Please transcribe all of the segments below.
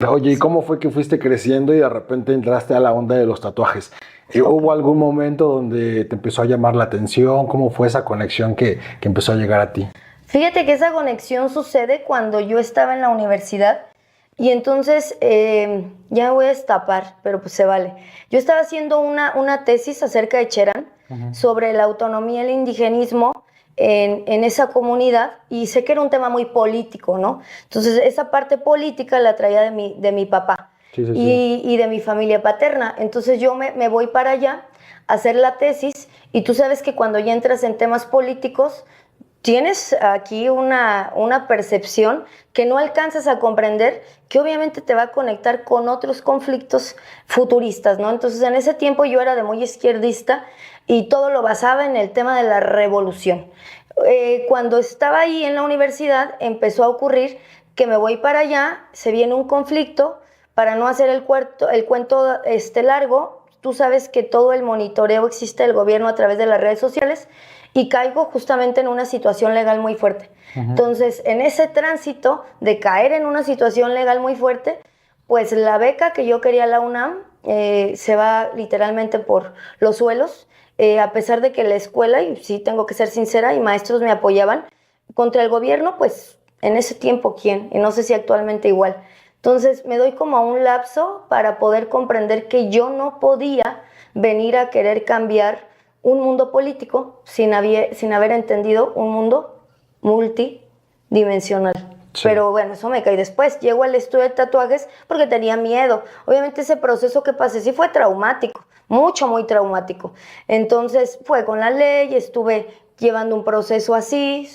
Oye, ¿y cómo fue que fuiste creciendo y de repente entraste a la onda de los tatuajes? ¿Hubo algún momento donde te empezó a llamar la atención? ¿Cómo fue esa conexión que empezó a llegar a ti? Fíjate que esa conexión sucede cuando yo estaba en la universidad y entonces, ya me voy a destapar, pero pues se vale. Yo estaba haciendo una tesis acerca de Cherán, sobre la autonomía y el indigenismo en esa comunidad, y sé que era un tema muy político, ¿no? Entonces esa parte política la traía de mi papá Sí, sí, sí. y de mi familia paterna. Entonces yo me voy para allá a hacer la tesis, y tú sabes que cuando ya entras en temas políticos, tienes aquí una percepción que no alcanzas a comprender, que obviamente te va a conectar con otros conflictos futuristas, ¿no? Entonces en ese tiempo yo era de muy izquierdista y todo lo basaba en el tema de la revolución. Cuando estaba ahí en la universidad empezó a ocurrir que me voy para allá, se viene un conflicto. Para no hacer el cuento largo, tú sabes que todo el monitoreo existe del gobierno a través de las redes sociales, y caigo justamente en una situación legal muy fuerte. Entonces, en ese tránsito de caer en una situación legal muy fuerte, pues la beca que yo quería a la UNAM se va literalmente por los suelos, a pesar de que la escuela, y sí tengo que ser sincera, y maestros me apoyaban. Contra el gobierno, pues en ese tiempo, ¿quién? Y no sé si actualmente igual. Entonces me doy como a un lapso para poder comprender que yo no podía venir a querer cambiar un mundo político sin haber entendido un mundo multidimensional. Sí. Pero bueno, eso me cae después. Llego al estudio de tatuajes porque tenía miedo. Obviamente ese proceso que pasé sí fue traumático, mucho, muy traumático. Entonces fue con la ley, estuve llevando un proceso así,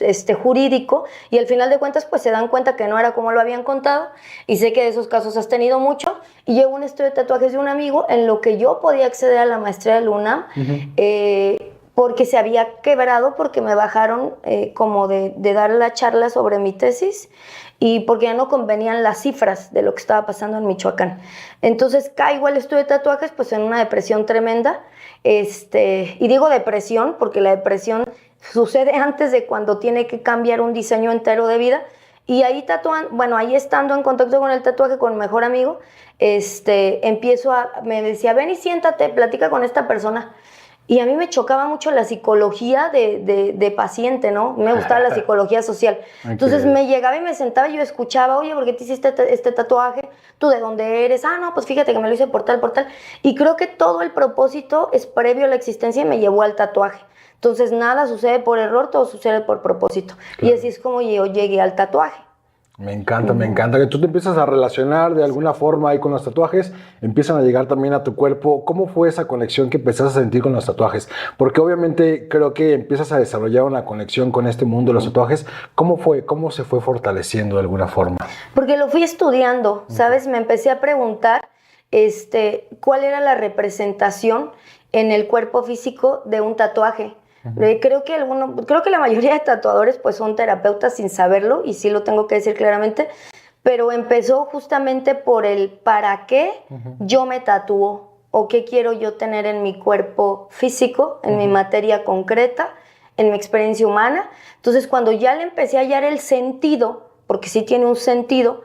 jurídico, y al final de cuentas pues se dan cuenta que no era como lo habían contado, y sé que de esos casos has tenido mucho, y llego a un estudio de tatuajes de un amigo en lo que yo podía acceder a la maestría de Luna, porque se había quebrado, porque me bajaron como de dar la charla sobre mi tesis, y porque ya no convenían las cifras de lo que estaba pasando en Michoacán. Entonces caigo al estudio de tatuajes pues en una depresión tremenda, y digo depresión porque la depresión sucede antes de cuando tiene que cambiar un diseño entero de vida. Y ahí ahí estando en contacto con el tatuaje, con mi mejor amigo, me decía, ven y siéntate, platica con esta persona. Y a mí me chocaba mucho la psicología de paciente, ¿no? Me gustaba la psicología social. Okay. Entonces me llegaba y me sentaba y yo escuchaba, oye, ¿por qué te hiciste este tatuaje? ¿Tú de dónde eres? Ah, no, pues fíjate que me lo hice por tal, por tal. Y creo que todo el propósito es previo a la existencia y me llevó al tatuaje. Entonces nada sucede por error, todo sucede por propósito. Claro. Y así es como yo llegué al tatuaje. Me encanta que tú te empiezas a relacionar de alguna forma ahí con los tatuajes, empiezan a llegar también a tu cuerpo. ¿Cómo fue esa conexión que empezaste a sentir con los tatuajes? Porque obviamente creo que empiezas a desarrollar una conexión con este mundo de los tatuajes. ¿Cómo fue? ¿Cómo se fue fortaleciendo de alguna forma? Porque lo fui estudiando, ¿sabes? Me empecé a preguntar cuál era la representación en el cuerpo físico de un tatuaje. Creo que la mayoría de tatuadores pues son terapeutas sin saberlo, y sí lo tengo que decir claramente, pero empezó justamente por el para qué yo me tatúo, o qué quiero yo tener en mi cuerpo físico, en mi materia concreta, en mi experiencia humana. Entonces cuando ya le empecé a hallar el sentido, porque sí tiene un sentido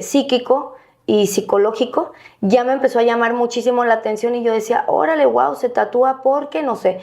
psíquico y psicológico, ya me empezó a llamar muchísimo la atención, y yo decía, órale, wow, se tatúa porque, no sé,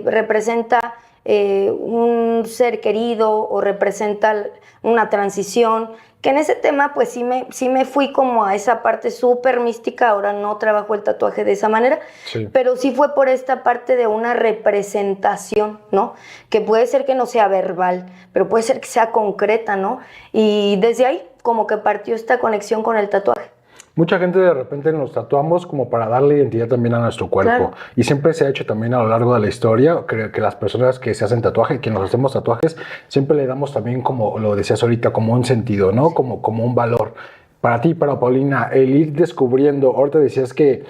representa un ser querido, o representa una transición, que en ese tema pues sí me fui como a esa parte súper mística. Ahora no trabajo el tatuaje de esa manera, sí, pero sí fue por esta parte de una representación, ¿no? Que puede ser que no sea verbal, pero puede ser que sea concreta, ¿no? Y desde ahí como que partió esta conexión con el tatuaje. Mucha gente de repente nos tatuamos como para darle identidad también a nuestro cuerpo. Claro. Y siempre se ha hecho también a lo largo de la historia. Creo que las personas que se hacen tatuaje, que nos hacemos tatuajes, siempre le damos también, como lo decías ahorita, como un sentido, ¿no? Como un valor. Para ti, para Paulina, el ir descubriendo, ahorita decías que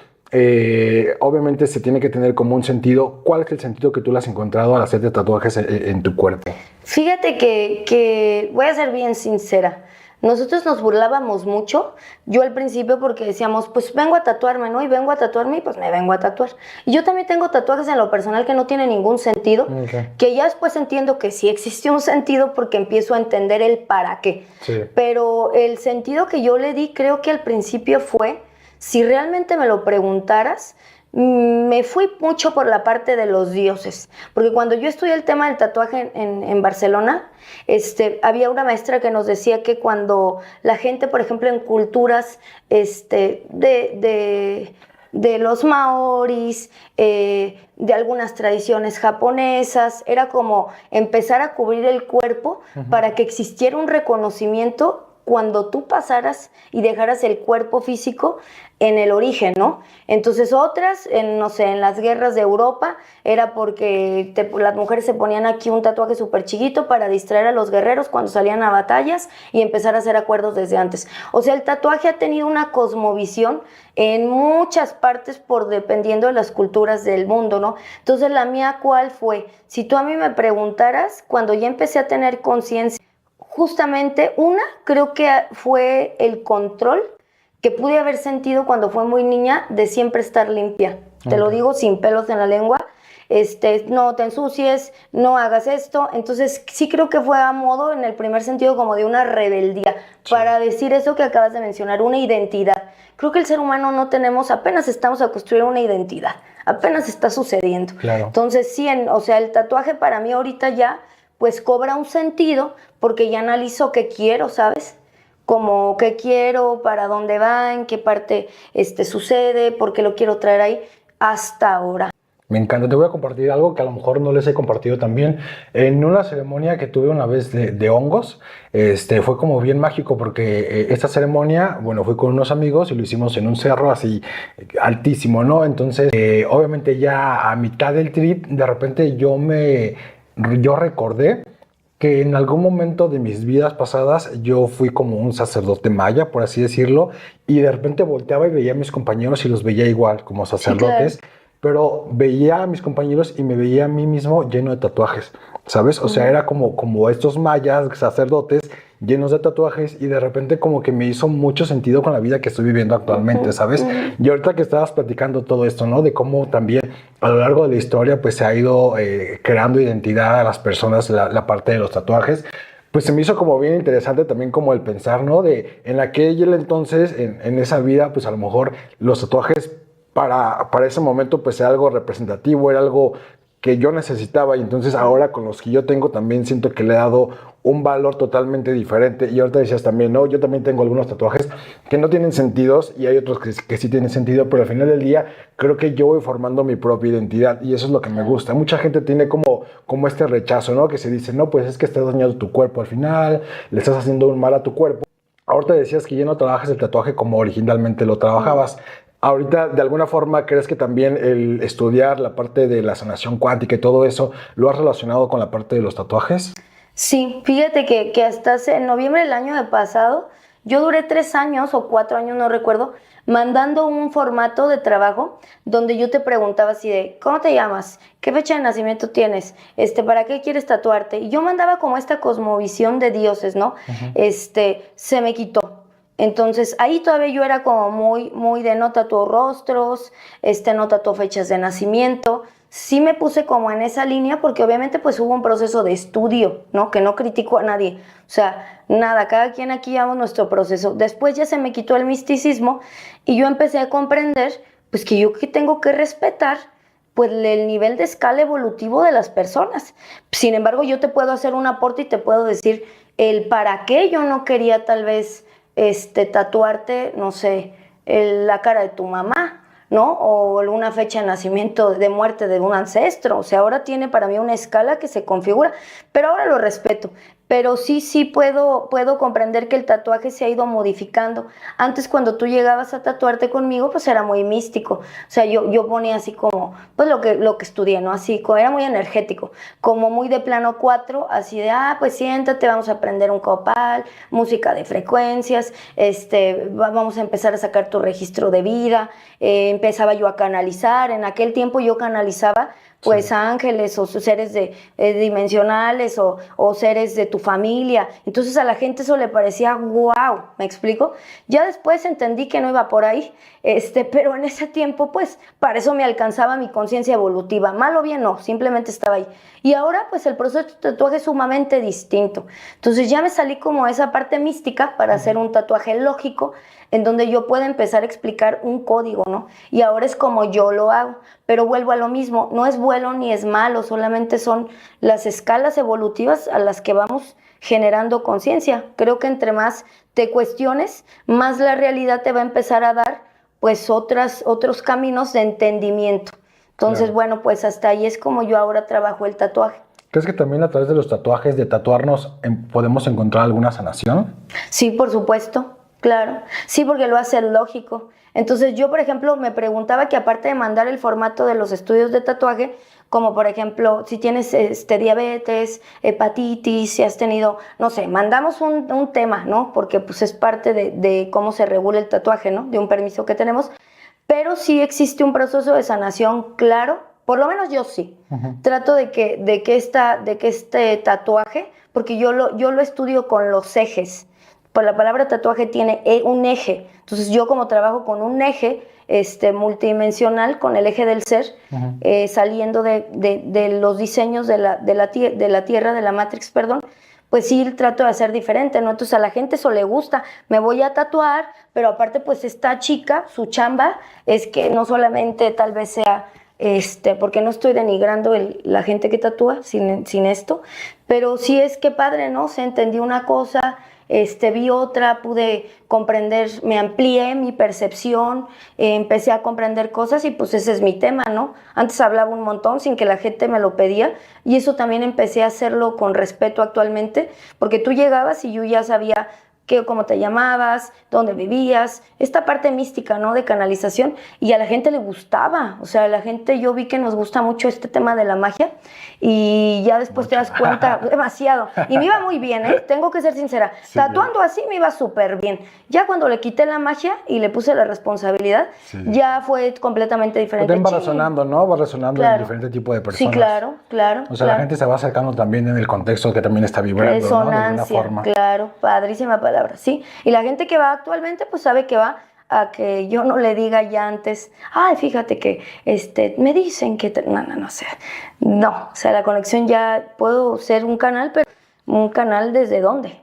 obviamente se tiene que tener como un sentido. ¿Cuál es el sentido que tú le has encontrado al hacerte tatuajes en tu cuerpo? Fíjate que voy a ser bien sincera. Nosotros nos burlábamos mucho, yo al principio porque decíamos, pues vengo a tatuarme, ¿no? Y vengo a tatuarme y pues me vengo a tatuar. Y yo también tengo tatuajes en lo personal que no tienen ningún sentido, que ya después entiendo que sí existe un sentido porque empiezo a entender el para qué. Sí. Pero el sentido que yo le di creo que al principio fue, si realmente me lo preguntaras, me fui mucho por la parte de los dioses, porque cuando yo estudié el tema del tatuaje en Barcelona, había una maestra que nos decía que cuando la gente, por ejemplo, en culturas de los maoris, de algunas tradiciones japonesas, era como empezar a cubrir el cuerpo para que existiera un reconocimiento cuando tú pasaras y dejaras el cuerpo físico en el origen, ¿no? Entonces otras, no sé, en las guerras de Europa, era porque las mujeres se ponían aquí un tatuaje súper chiquito para distraer a los guerreros cuando salían a batallas y empezar a hacer acuerdos desde antes. O sea, el tatuaje ha tenido una cosmovisión en muchas partes dependiendo de las culturas del mundo, ¿no? Entonces la mía, ¿cuál fue? Si tú a mí me preguntaras, cuando ya empecé a tener conciencia, justamente creo que fue el control que pude haber sentido cuando fue muy niña de siempre estar limpia. Te lo digo sin pelos en la lengua. No te ensucies, no hagas esto. Entonces sí creo que fue a modo, en el primer sentido, como de una rebeldía, para decir eso que acabas de mencionar, una identidad. Creo que el ser humano apenas estamos a construir una identidad, apenas está sucediendo. Claro. Entonces sí, el tatuaje para mí ahorita ya pues cobra un sentido porque ya analizo qué quiero, ¿sabes? Como qué quiero, para dónde va, en qué parte sucede, por qué lo quiero traer ahí hasta ahora. Me encanta. Te voy a compartir algo que a lo mejor no les he compartido también. En una ceremonia que tuve una vez de hongos, fue como bien mágico porque esta ceremonia, bueno, fui con unos amigos y lo hicimos en un cerro así altísimo, ¿no? Entonces, obviamente ya a mitad del trip, de repente yo recordé que en algún momento de mis vidas pasadas yo fui como un sacerdote maya, por así decirlo, y de repente volteaba y veía a mis compañeros y los veía igual como sacerdotes. Sí, claro. Pero veía a mis compañeros y me veía a mí mismo lleno de tatuajes, ¿sabes? O sea, era como estos mayas, sacerdotes, llenos de tatuajes, y de repente como que me hizo mucho sentido con la vida que estoy viviendo actualmente, ¿sabes? Y ahorita que estabas platicando todo esto, ¿no? De cómo también a lo largo de la historia pues se ha ido creando identidad a las personas, la parte de los tatuajes. Pues se me hizo como bien interesante también como el pensar, ¿no? De en aquel entonces, en esa vida, pues a lo mejor los tatuajes para ese momento pues era algo representativo, era algo que yo necesitaba, y entonces ahora con los que yo tengo también siento que le he dado un valor totalmente diferente. Y ahorita decías también, ¿no? Yo también tengo algunos tatuajes que no tienen sentidos y hay otros que sí tienen sentido, pero al final del día creo que yo voy formando mi propia identidad y eso es lo que me gusta. Mucha gente tiene como este rechazo, ¿no? Que se dice, no, pues es que estás dañando tu cuerpo al final, le estás haciendo un mal a tu cuerpo. Ahorita decías que ya no trabajas el tatuaje como originalmente lo trabajabas. Ahorita, de alguna forma, ¿crees que también el estudiar la parte de la sanación cuántica y todo eso lo has relacionado con la parte de los tatuajes? Sí, fíjate que hasta en noviembre del año pasado, yo duré 3 años o 4 años, no recuerdo, mandando un formato de trabajo donde yo te preguntaba así de, ¿cómo te llamas? ¿Qué fecha de nacimiento tienes? ¿Para qué quieres tatuarte? Y yo mandaba como esta cosmovisión de dioses, ¿no? Se me quitó. Entonces ahí todavía yo era como muy de no tatuo rostros, no tatuo fechas de nacimiento. Sí me puse como en esa línea porque obviamente pues hubo un proceso de estudio, ¿no? Que no critico a nadie. O sea, nada, cada quien aquí llevamos nuestro proceso. Después ya se me quitó el misticismo y yo empecé a comprender pues que yo tengo que respetar pues el nivel de escala evolutivo de las personas. Sin embargo, yo te puedo hacer un aporte y te puedo decir el para qué yo no quería tal vez tatuarte, no sé, la cara de tu mamá, ¿no? O una fecha de nacimiento, de muerte de un ancestro. O sea, ahora tiene para mí una escala que se configura, pero ahora lo respeto. Pero sí puedo comprender que el tatuaje se ha ido modificando. Antes, cuando tú llegabas a tatuarte conmigo, pues era muy místico. O sea, yo ponía así como, pues lo que estudié, ¿no? Así, era muy energético, como muy de plano 4, así de, pues siéntate, vamos a aprender un copal, música de frecuencias, vamos a empezar a sacar tu registro de vida. Empezaba yo a canalizar. En aquel tiempo yo canalizaba pues Sí. ángeles o seres dimensionales o seres de tu familia. Entonces a la gente eso le parecía wow, ¿me explico? Ya después entendí que no iba por ahí, pero en ese tiempo pues para eso me alcanzaba mi conciencia evolutiva. Mal o bien no, simplemente estaba ahí. Y ahora pues el proceso de tatuaje es sumamente distinto. Entonces ya me salí como esa parte mística para hacer un tatuaje lógico en donde yo pueda empezar a explicar un código, ¿no? Y ahora es como yo lo hago, pero vuelvo a lo mismo, no es bueno ni es malo, solamente son las escalas evolutivas a las que vamos generando conciencia. Creo que entre más te cuestiones, más la realidad te va a empezar a dar pues otros caminos de entendimiento. Entonces, Claro. bueno, pues hasta ahí es como yo ahora trabajo el tatuaje. ¿Crees que también a través de los tatuajes, de tatuarnos, podemos encontrar alguna sanación? Sí, por supuesto, claro. Sí, porque lo hace lógico. Entonces yo, por ejemplo, me preguntaba que aparte de mandar el formato de los estudios de tatuaje, como por ejemplo, si tienes diabetes, hepatitis, si has tenido, no sé, mandamos un tema, ¿no? Porque pues es parte de cómo se regula el tatuaje, ¿no? De un permiso que tenemos. Pero sí existe un proceso de sanación claro, por lo menos yo sí. Trato de que este tatuaje, porque yo lo estudio con los ejes. Pues la palabra tatuaje tiene un eje. Entonces yo como trabajo con un eje multidimensional, con el eje del ser, saliendo de los diseños de la Tierra, de la Matrix, perdón, pues sí trato de hacer diferente, ¿no? Entonces a la gente eso le gusta, me voy a tatuar, pero aparte pues esta chica, su chamba es que no solamente tal vez sea, porque no estoy denigrando la gente que tatúa sin esto, pero sí es que padre, ¿no? Se entendí una cosa, vi otra, pude comprender, me amplié mi percepción, empecé a comprender cosas y pues ese es mi tema, ¿no? Antes hablaba un montón sin que la gente me lo pedía y eso también empecé a hacerlo con respeto actualmente, porque tú llegabas y yo ya sabía cómo te llamabas, dónde vivías, esta parte mística, ¿no? De canalización, y a la gente le gustaba, o sea, a la gente yo vi que nos gusta mucho este tema de la magia, y ya después te das cuenta, demasiado, y me iba muy bien, tengo que ser sincera, Sí. tatuando así me iba súper bien, ya cuando le quité la magia y le puse la responsabilidad, Sí. ya fue completamente diferente. También va resonando, ¿no? Va resonando en Claro. diferentes tipos de personas. Sí, claro, claro. O sea, la gente se va acercando también en el contexto que también está vibrando, ¿no? De alguna Resonancia, forma. claro, padrísima palabra, sí. Y la gente que va actualmente, pues sabe que va a que yo no le diga ya antes, ay, fíjate que me dicen que no, o sea, la conexión ya puedo ser un canal, pero un canal desde dónde,